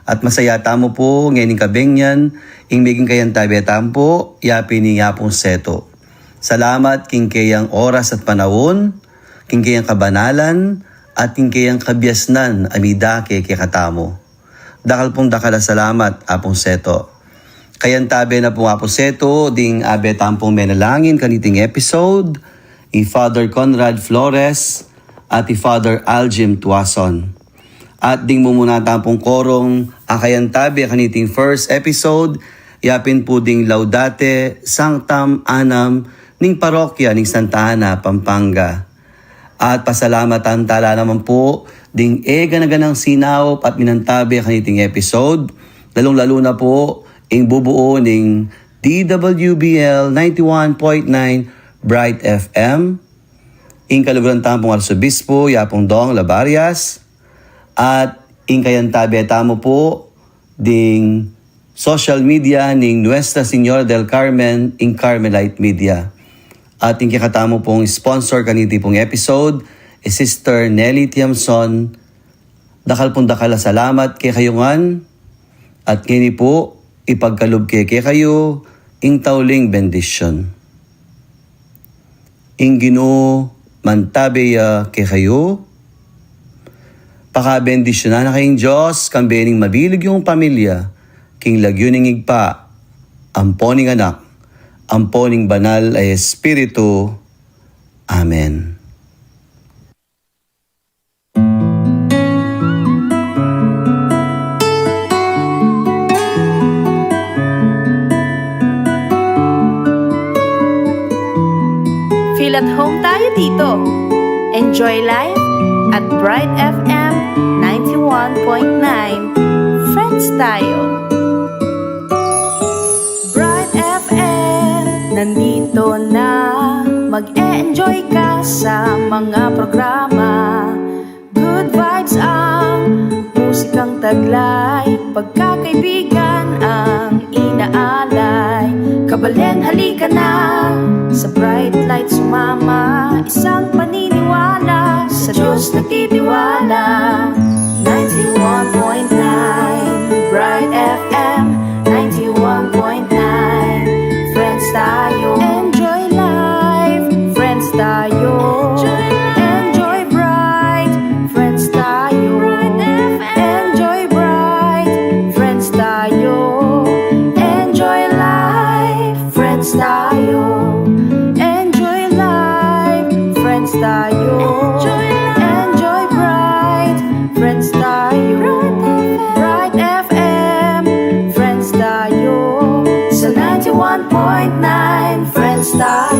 Speaker 4: At masaya tamo po ngayon kabengyan, ing meging kayang tabi tampo, yapi ni yapong seto. Salamat king kayang oras at panahon, king kayang kabanalan, at king kayang kabyasnan, amida kay kikatamo. Dakal pong dakala salamat, apong seto. Kayan tabi na po nga po seto, ding abe tampong menalangin kaniting episode, i Father Conrad Flores at i Father Aljim Tuason. At ding mumuna tampong korong akayan tabi kaniting first episode, yapin po ding Laudate Sanctam Anam ning parokya ning Santa Ana, Pampanga. At pasalamatan tala naman po ding ganaganang sinawop at minantabi kaniting episode, lalong-lalo na po ing bubuo ning DWBL 91.9 Bright FM, ing kaluguran tampong Arsobispo Yapong Dong Labarias, at ing kayantabi tamo po ding social media ning Nuestra Señora del Carmen ing Carmelite Media. At ing kikatamo pong sponsor kaniti pong episode, Sister Nelly Tiamson. Dakal pong dakala salamat kay kayungan, at kini po ipagkalub kay kayo ing tauling bendisyon. Ing Ginoo mantabeya kay kayo, pakabendisyonan na kayong Diyos, kambening mabilig yung pamilya, king lagyo ning igpa, amponing anak, amponing banal ay Espiritu. Amen.
Speaker 1: Feel at home tayo dito. Enjoy life at Bright FM 91.9. Friends tayo. Bright FM, nandito na. Mag-e-enjoy ka sa mga programa. Good vibes ang musikang taglay. Pagkakaibigan ang inaalay. Kabaleng halika na, sa bright light sumama. Isang paniniwala, sa Diyos nagtitiwala. 91.9 Bright FM 91.9. Friends tayo, enjoy life. Friends tayo, enjoy bright. Friends tayo, enjoy bright. Friends tayo, enjoy life. Friends tayo, enjoy life. Friends tayo, enjoy bright. Friends tayo, Bright FM. Friends tayo, sa 91.9. Friends tayo.